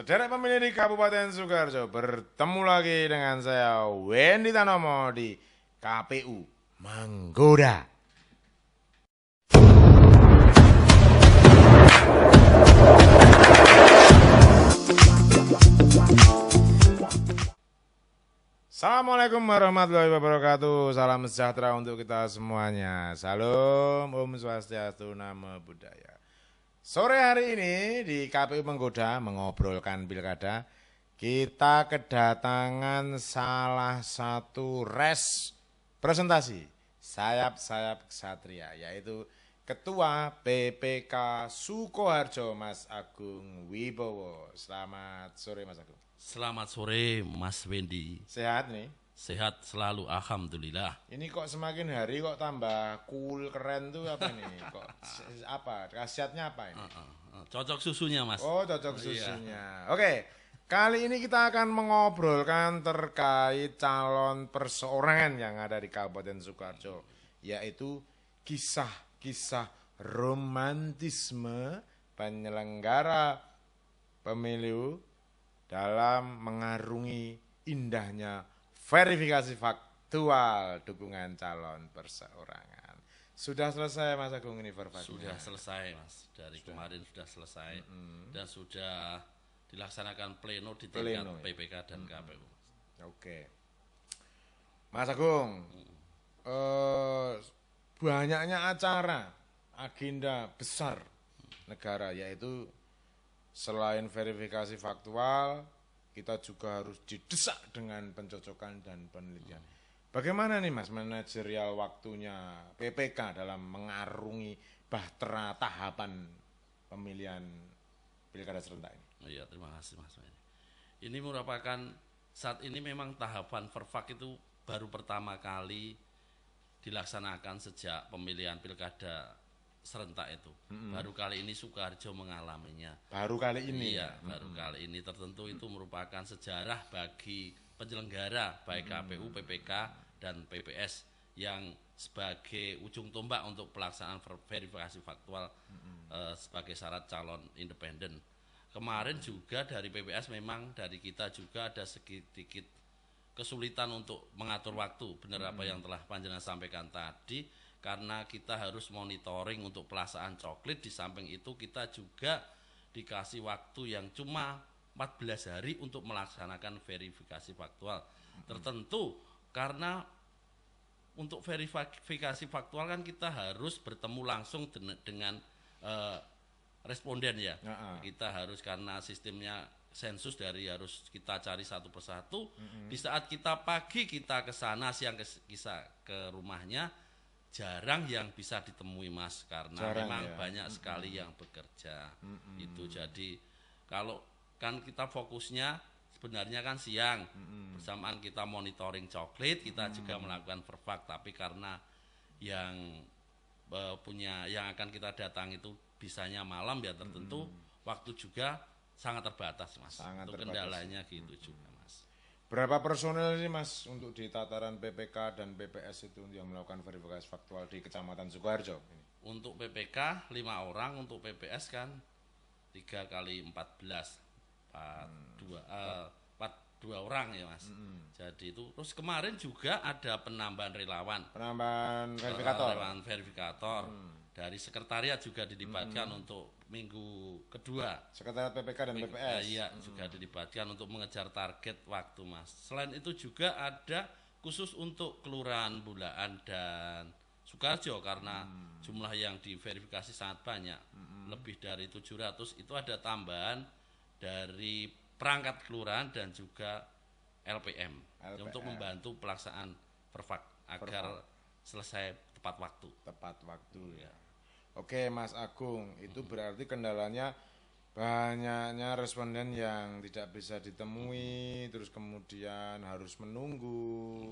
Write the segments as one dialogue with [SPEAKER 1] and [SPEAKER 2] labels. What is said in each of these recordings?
[SPEAKER 1] Sederek pemilih di Kabupaten Sukoharjo, bertemu lagi dengan saya Wendy Tanomo di KPU Manggoda. Assalamualaikum warahmatullahi wabarakatuh. Salam sejahtera untuk kita semuanya. Salam, Om Swastiastu, Namo Buddhaya. Sore hari ini di KPU Manggoda mengobrolkan pilkada, kita kedatangan salah satu presentasi sayap-sayap ksatria, yaitu Ketua PPK Sukoharjo, Mas Agung Wibowo. Selamat sore, Mas Agung.
[SPEAKER 2] Selamat sore, Mas Wendy.
[SPEAKER 1] Sehat nih?
[SPEAKER 2] Sehat selalu, alhamdulillah.
[SPEAKER 1] Ini kok semakin hari kok tambah cool, keren tuh apa nih? Kok apa? Khasiatnya apa ini?
[SPEAKER 2] Cocok susunya, Mas.
[SPEAKER 1] Oh, cocok susunya. Oke, kali ini kita akan mengobrolkan terkait calon perseorangan yang ada di Kabupaten Sukoharjo, yaitu kisah-kisah romantisme penyelenggara pemilu dalam mengarungi indahnya verifikasi faktual dukungan calon perseorangan. Sudah selesai, Mas Agung, ini verifikasinya?
[SPEAKER 2] Sudah selesai, Mas. Kemarin sudah selesai dan sudah dilaksanakan pleno di tingkat PPK dan KPU.
[SPEAKER 1] Oke, Mas Agung, banyaknya acara, agenda besar negara, yaitu selain verifikasi faktual, kita juga harus didesak dengan pencocokan dan penelitian. Bagaimana nih, Mas, manajerial waktunya PPK dalam mengarungi bahtera tahapan pemilihan pilkada serentak ini?
[SPEAKER 2] Iya, terima kasih, Mas. Ini merupakan saat ini memang tahapan verfak itu baru pertama kali dilaksanakan sejak pemilihan pilkada serentak itu. Baru kali ini Sukoharjo mengalaminya.
[SPEAKER 1] Baru kali ini?
[SPEAKER 2] Iya, baru kali ini. Tertentu itu merupakan sejarah bagi penyelenggara baik KPU, PPK, dan PPS yang sebagai ujung tombak untuk pelaksanaan verifikasi faktual sebagai syarat calon independen. Kemarin juga dari PPS memang dari kita juga ada sedikit kesulitan untuk mengatur waktu. Benar apa yang telah Panjenengan sampaikan tadi, karena kita harus monitoring untuk pelaksanaan coklit. Di samping itu kita juga dikasih waktu yang cuma 14 hari untuk melaksanakan verifikasi faktual. Tertentu karena untuk verifikasi faktual kan kita harus bertemu langsung dengan responden ya. Kita harus, karena sistemnya sensus harus kita cari satu persatu. Di saat kita pagi kita ke sana, siang ke rumahnya, jarang yang bisa ditemui, Mas, karena memang banyak sekali yang bekerja. Itu jadi kalau kan kita fokusnya sebenarnya kan siang, bersamaan kita monitoring coklit, kita juga melakukan verfak, tapi karena yang yang akan kita datang itu bisanya malam ya, tertentu waktu juga sangat terbatas, Mas. Untuk kendalanya gitu juga, Mas.
[SPEAKER 1] Berapa personel ini, Mas, untuk di tataran PPK dan PPS itu yang melakukan verifikasi faktual di Kecamatan Sukoharjo?
[SPEAKER 2] Untuk PPK 5 orang, untuk PPS kan 3 kali 14, 2 orang ya, Mas. Jadi itu terus kemarin juga ada penambahan relawan.
[SPEAKER 1] Penambahan
[SPEAKER 2] verifikator. Dari sekretariat juga dilibatkan untuk minggu kedua.
[SPEAKER 1] Sekretariat PPK dan PPS.
[SPEAKER 2] Iya, juga dilibatkan untuk mengejar target waktu, Mas. Selain itu juga ada khusus untuk Kelurahan Bulaan dan Sukoharjo, karena jumlah yang diverifikasi sangat banyak. Lebih dari 700. Itu ada tambahan dari perangkat kelurahan dan juga LPM. Untuk membantu pelaksanaan verfak agar selesai tepat waktu.
[SPEAKER 1] Tepat waktu ya. Oke, Mas Agung, itu berarti kendalanya banyaknya responden yang tidak bisa ditemui, terus kemudian harus menunggu.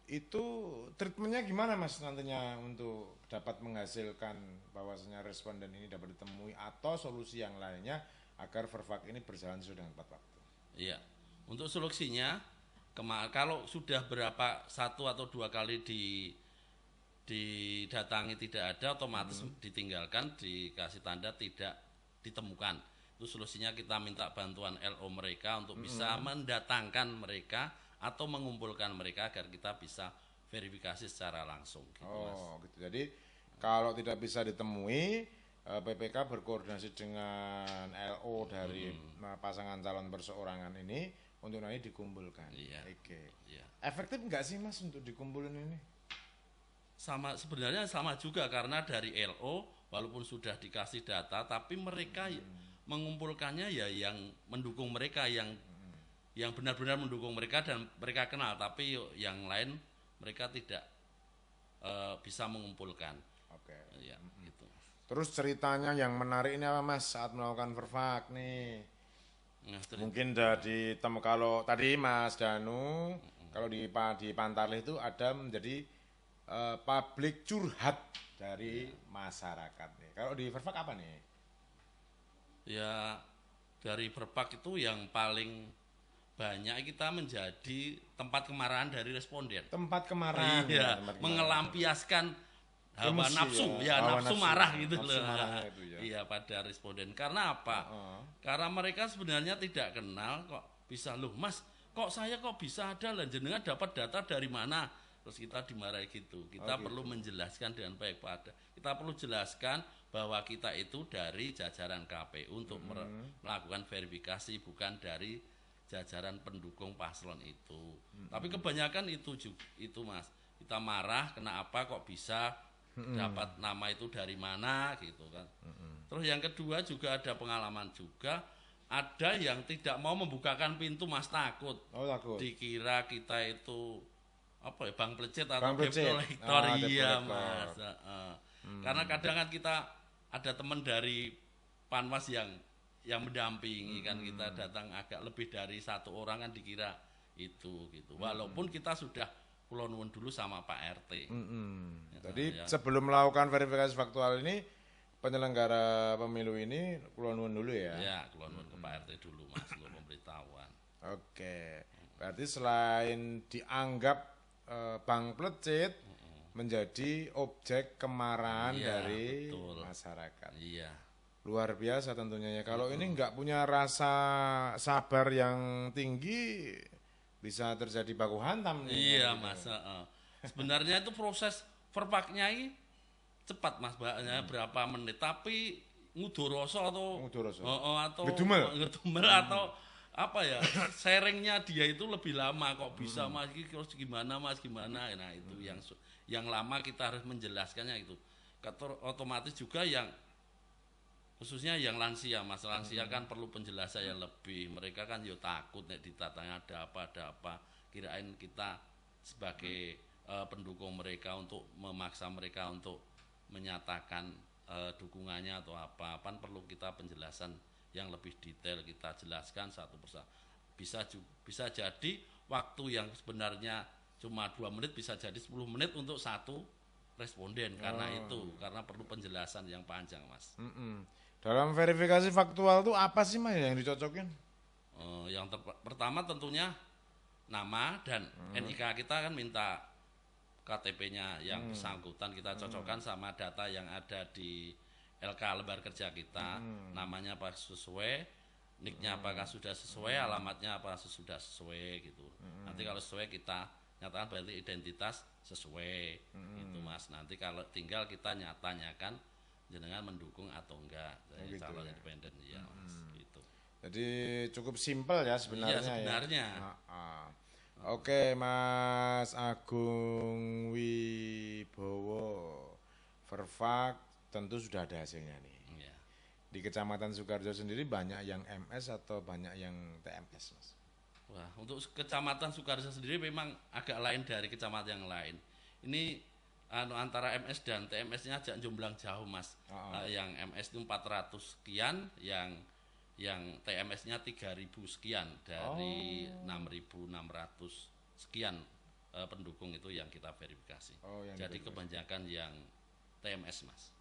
[SPEAKER 1] Itu treatmentnya gimana, Mas, nantinya untuk dapat menghasilkan bahwasanya responden ini dapat ditemui, atau solusi yang lainnya agar verfak ini berjalan sesuai dengan tepat waktu?
[SPEAKER 2] Iya, untuk solusinya kalau sudah satu atau dua kali didatangi tidak ada, otomatis ditinggalkan, dikasih tanda tidak ditemukan. Itu solusinya kita minta bantuan LO mereka untuk bisa mendatangkan mereka atau mengumpulkan mereka agar kita bisa verifikasi secara langsung gitu, Mas.
[SPEAKER 1] Gitu. Jadi kalau tidak bisa ditemui, PPK berkoordinasi dengan LO dari pasangan calon perseorangan ini untuk nanti dikumpulkan.
[SPEAKER 2] Iya.
[SPEAKER 1] Oke.
[SPEAKER 2] Iya.
[SPEAKER 1] Efektif nggak sih Mas untuk dikumpulin ini?
[SPEAKER 2] Sebenarnya sama juga karena dari LO walaupun sudah dikasih data tapi mereka mengumpulkannya ya yang mendukung mereka yang benar-benar mendukung mereka dan mereka kenal, tapi yang lain mereka tidak bisa mengumpulkan.
[SPEAKER 1] Oke.
[SPEAKER 2] Ya, gitu.
[SPEAKER 1] Terus ceritanya yang menarik ini apa Mas saat melakukan verfak nih?
[SPEAKER 2] Nah,
[SPEAKER 1] Mungkin dari kalau tadi Mas Danu kalau di Pantarlih itu ada menjadi publik curhat dari masyarakat nih. Kalau di verfak apa nih?
[SPEAKER 2] Ya dari Perpak itu yang paling banyak kita menjadi tempat kemarahan dari responden.
[SPEAKER 1] Tempat kemarahan.
[SPEAKER 2] Iya,
[SPEAKER 1] tempat kemarahan.
[SPEAKER 2] mengelampiaskan hawa
[SPEAKER 1] Emosi
[SPEAKER 2] nafsu,
[SPEAKER 1] hawa
[SPEAKER 2] nafsu marah gitu
[SPEAKER 1] nafsu
[SPEAKER 2] loh.
[SPEAKER 1] marahnya itu ya.
[SPEAKER 2] Iya, pada responden. Karena apa? Karena mereka sebenarnya tidak kenal kok bisa loh, Mas, kok saya kok bisa ada lah jenengan dapat data dari mana? Terus kita dimarahi gitu. Kita perlu menjelaskan dengan baik pada. Kita perlu jelaskan bahwa kita itu dari jajaran KPU untuk melakukan verifikasi, bukan dari jajaran pendukung paslon itu. Tapi kebanyakan itu Mas. Kita marah kenapa kok bisa dapat nama itu dari mana gitu kan. Terus yang kedua juga ada pengalaman juga, ada yang tidak mau membukakan pintu Mas, takut.
[SPEAKER 1] Takut.
[SPEAKER 2] Dikira kita itu apa ya, bank pelecet atau
[SPEAKER 1] Bank
[SPEAKER 2] debt
[SPEAKER 1] pelecet.
[SPEAKER 2] collector. Iya
[SPEAKER 1] Debt
[SPEAKER 2] Mas. Karena kadang kan kita ada teman dari Panwas yang mendampingi kan, kita datang agak lebih dari satu orang kan dikira itu gitu. Walaupun kita sudah kula nuwun dulu sama Pak RT.
[SPEAKER 1] Jadi sebelum melakukan verifikasi faktual ini, penyelenggara pemilu ini kula nuwun dulu ya.
[SPEAKER 2] Ya, kula nuwun ke Pak RT dulu Mas untuk pemberitahuan.
[SPEAKER 1] Oke. Berarti selain dianggap bank pelecet menjadi objek kemarahan dari masyarakat.
[SPEAKER 2] Iya.
[SPEAKER 1] Luar biasa tentunya ya. Kalau ini nggak punya rasa sabar yang tinggi, bisa terjadi baku hantam nih.
[SPEAKER 2] Iya Mas. Sebenarnya itu proses verpaknya ini cepat Mas, berapa menit. Tapi ngudoroso atau ngedumel atau apa ya, sharingnya dia itu lebih lama kok bisa Mas, terus gimana Mas, gimana. Nah itu yang lama kita harus menjelaskannya itu. Otomatis juga yang khususnya yang lansia Mas, lansia kan perlu penjelasan yang lebih. Mereka kan yo takut nek ditatanya ada apa, kirain kita sebagai pendukung mereka untuk memaksa mereka untuk menyatakan dukungannya atau apa, kan perlu kita penjelasan yang lebih detail, kita jelaskan satu persatu. Bisa jadi waktu yang sebenarnya cuma 2 menit bisa jadi 10 menit untuk satu responden karena perlu penjelasan yang panjang Mas.
[SPEAKER 1] Dalam verifikasi faktual itu apa sih Mas yang dicocokin?
[SPEAKER 2] Yang pertama tentunya nama dan NIK kita kan minta KTP-nya yang bersangkutan kita cocokkan sama data yang ada di LK lembar kerja kita, namanya apa sesuai, nicknya apakah sudah sesuai, alamatnya apa sudah sesuai gitu. Nanti kalau sesuai kita nyatakan berarti identitas sesuai gitu Mas. Nanti kalau tinggal kita nyatakan jenengan mendukung atau enggak dari calon independen ya Mas gitu.
[SPEAKER 1] Jadi cukup simpel ya sebenarnya.
[SPEAKER 2] Iya sebenarnya.
[SPEAKER 1] Oke Mas Agung Wibowo, verfak tentu sudah ada hasilnya nih.
[SPEAKER 2] Ya.
[SPEAKER 1] Di Kecamatan Sukarjo sendiri banyak yang MS atau banyak yang TMS Mas?
[SPEAKER 2] Wah, untuk Kecamatan Sukarjo sendiri memang agak lain dari kecamatan yang lain. Ini antara MS dan TMS-nya agak jomblang jauh Mas. Yang MS itu 400 sekian, yang TMS-nya 3.000 sekian dari 6.600 sekian pendukung itu yang kita verifikasi. Jadi kebanyakan yang TMS Mas.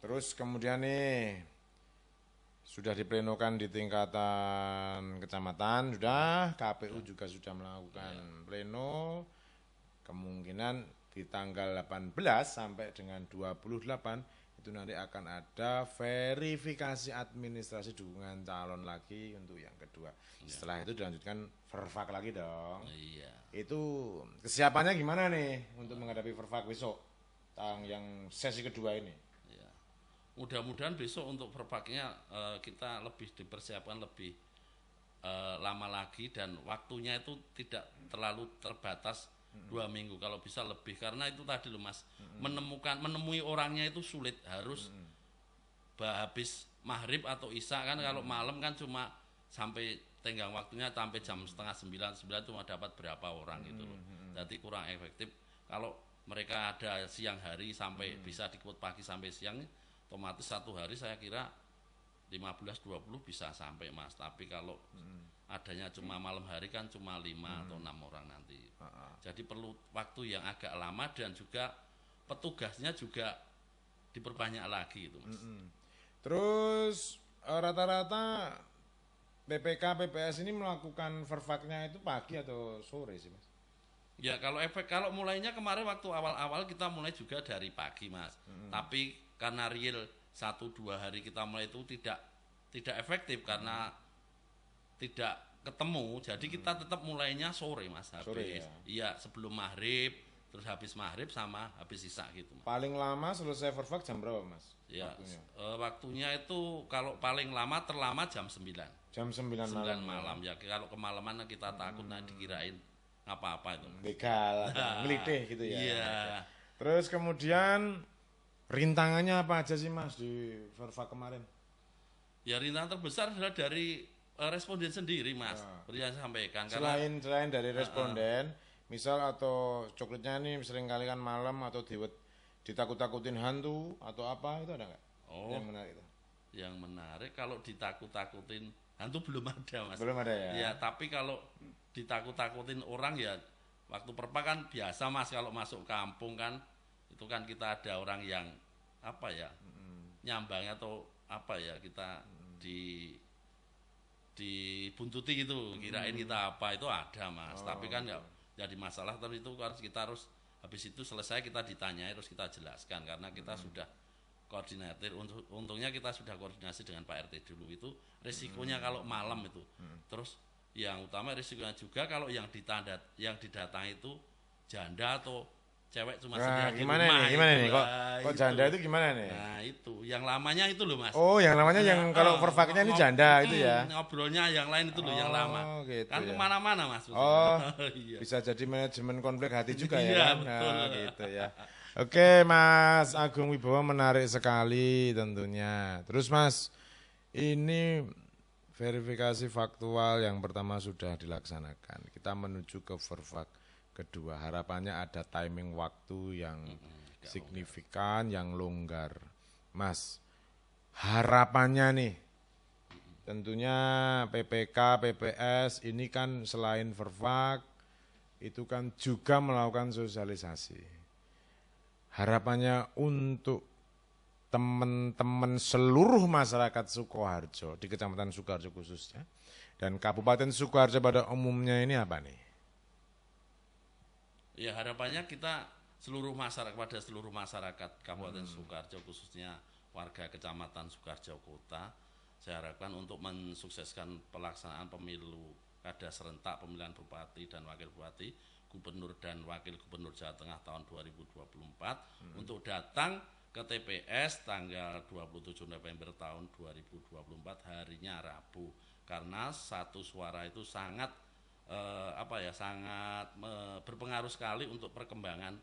[SPEAKER 1] Terus kemudian nih sudah diplenokan di tingkatan kecamatan, sudah KPU juga sudah melakukan pleno, kemungkinan di tanggal 18 sampai dengan 28 itu nanti akan ada verifikasi administrasi dukungan calon lagi untuk yang kedua. Setelah itu dilanjutkan verfak lagi dong.
[SPEAKER 2] Iya.
[SPEAKER 1] Itu kesiapannya gimana nih untuk menghadapi verfak besok yang sesi kedua ini?
[SPEAKER 2] Ya. Mudah-mudahan besok untuk verfaknya kita lebih dipersiapkan lebih lama lagi dan waktunya itu tidak terlalu terbatas 2 minggu, kalau bisa lebih, karena itu tadi loh Mas, menemui orangnya itu sulit, harus habis maghrib atau isya kan. Kalau malam kan cuma sampai tenggang waktunya sampai jam setengah 9 cuma dapat berapa orang gitu loh, jadi kurang efektif. Kalau mereka ada siang hari sampai bisa dikut pagi sampai siang, otomatis 1 hari saya kira 15-20 bisa sampai Mas. Tapi kalau adanya cuma malam hari kan cuma 5 atau 6 orang nanti. Jadi perlu waktu yang agak lama dan juga petugasnya juga diperbanyak lagi itu Mas.
[SPEAKER 1] Terus rata-rata PPK PPS ini melakukan verfaknya itu pagi atau sore sih Mas?
[SPEAKER 2] Ya kalau mulainya kemarin waktu awal-awal kita mulai juga dari pagi Mas. Tapi karena real 1-2 hari kita mulai itu tidak efektif karena tidak ketemu, jadi kita tetap mulainya sore Mas, habis
[SPEAKER 1] sore, ya?
[SPEAKER 2] Iya, sebelum maghrib, terus habis maghrib sama habis isya gitu Mas.
[SPEAKER 1] Paling lama selesai verfak jam berapa Mas?
[SPEAKER 2] Ya, waktunya itu kalau paling lama terlama jam 9
[SPEAKER 1] jam 9
[SPEAKER 2] malam ya. Kalau kemalaman kita takut dikirain apa-apa itu
[SPEAKER 1] begal, ngelitih gitu ya.
[SPEAKER 2] Iya.
[SPEAKER 1] Terus kemudian rintangannya apa aja sih Mas di verfak kemarin?
[SPEAKER 2] Ya rintangan terbesar adalah dari responden sendiri Mas, seperti yang saya sampaikan.
[SPEAKER 1] Selain dari responden, misal atau coklatnya nih sering kali kan malam atau ditakut-takutin hantu atau apa, itu ada nggak? Yang menarik itu?
[SPEAKER 2] Yang menarik kalau ditakut-takutin hantu belum ada Mas.
[SPEAKER 1] Belum ada ya?
[SPEAKER 2] Ya, tapi kalau ditakut-takutin orang ya waktu perpa kan biasa Mas, kalau masuk kampung kan itu kan kita ada orang yang apa ya, nyambang atau apa ya, kita dibuntuti gitu, kirain kita apa, itu ada Mas. Tapi kan ya jadi masalah, terus itu kita harus habis itu selesai kita ditanyai, terus kita jelaskan karena kita sudah koordinator. Untungnya kita sudah koordinasi dengan Pak RT dulu. Itu risikonya kalau malam itu. Terus yang utama risikonya juga kalau yang didatangi itu janda atau cewek cuma sendiri di rumah.
[SPEAKER 1] Gimana nih? Kok janda itu gimana nih?
[SPEAKER 2] Nah itu, yang lamanya itu loh Mas.
[SPEAKER 1] Oh, yang namanya yang kalau verfaknya ini janda itu ya?
[SPEAKER 2] Ngobrolnya yang lain itu loh, yang lama.
[SPEAKER 1] Gitu
[SPEAKER 2] kan
[SPEAKER 1] ya.
[SPEAKER 2] kemana-mana Mas.
[SPEAKER 1] Oh,
[SPEAKER 2] iya.
[SPEAKER 1] Bisa jadi manajemen konflik hati juga ya?
[SPEAKER 2] Iya,
[SPEAKER 1] Kan?
[SPEAKER 2] betul.
[SPEAKER 1] Nah, gitu ya. Oke Mas Agung Wibowo, menarik sekali tentunya. Terus Mas, ini verifikasi faktual yang pertama sudah dilaksanakan. Kita menuju ke verfak kedua, harapannya ada timing waktu yang signifikan, yang longgar. Mas, harapannya nih, tentunya PPK, PPS ini kan selain verfak, itu kan juga melakukan sosialisasi. Harapannya untuk teman-teman seluruh masyarakat Sukoharjo, di Kecamatan Sukoharjo khususnya, dan Kabupaten Sukoharjo pada umumnya ini apa nih?
[SPEAKER 2] Ya harapannya kita pada seluruh masyarakat Kabupaten Sukoharjo, khususnya warga Kecamatan Sukoharjo Kota, saya harapkan untuk mensukseskan pelaksanaan pemilu kada serentak, pemilihan bupati dan wakil bupati, gubernur dan wakil gubernur Jawa Tengah tahun 2024 untuk datang ke TPS tanggal 27 November tahun 2024, harinya Rabu, karena satu suara itu sangat sangat berpengaruh sekali untuk perkembangan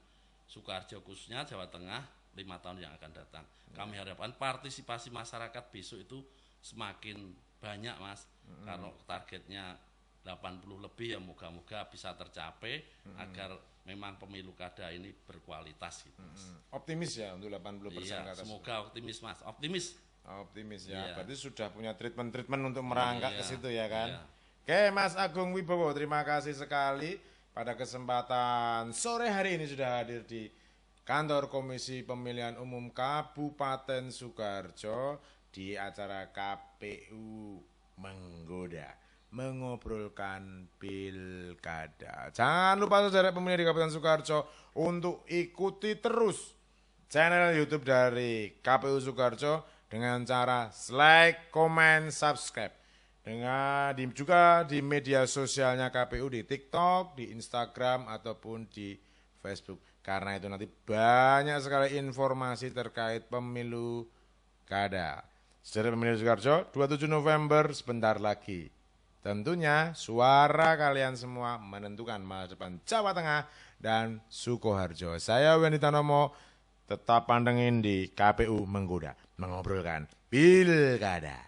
[SPEAKER 2] Sukoharjo khususnya Jawa Tengah 5 tahun yang akan datang. Kami harapkan partisipasi masyarakat besok itu semakin banyak Mas, karena targetnya 80 lebih, ya moga-moga bisa tercapai agar memang pemilu kada ini berkualitas gitu Mas.
[SPEAKER 1] Optimis ya untuk 80%
[SPEAKER 2] iya,
[SPEAKER 1] ke atas.
[SPEAKER 2] Semoga optimis Mas, optimis
[SPEAKER 1] ya.
[SPEAKER 2] Iya.
[SPEAKER 1] Berarti sudah punya treatment untuk merangkak ke situ ya kan.
[SPEAKER 2] Iya.
[SPEAKER 1] Oke Mas Agung Wibowo, terima kasih sekali pada kesempatan sore hari ini sudah hadir di Kantor Komisi Pemilihan Umum Kabupaten Sukoharjo di acara KPU Menggoda, mengobrolkan pilkada. Jangan lupa saudara pemilih di Kabupaten Sukoharjo untuk ikuti terus channel YouTube dari KPU Sukoharjo dengan cara like, comment, subscribe. Juga di media sosialnya KPU di TikTok, di Instagram ataupun di Facebook. Karena itu nanti banyak sekali informasi terkait pemilu kada. Sejarah pemilu Sukoharjo 27 November sebentar lagi. Tentunya suara kalian semua menentukan masa depan Jawa Tengah dan Sukoharjo. Saya Wendy Tanomo, tetap pantengin di KPU Menggoda, mengobrolkan pilkada.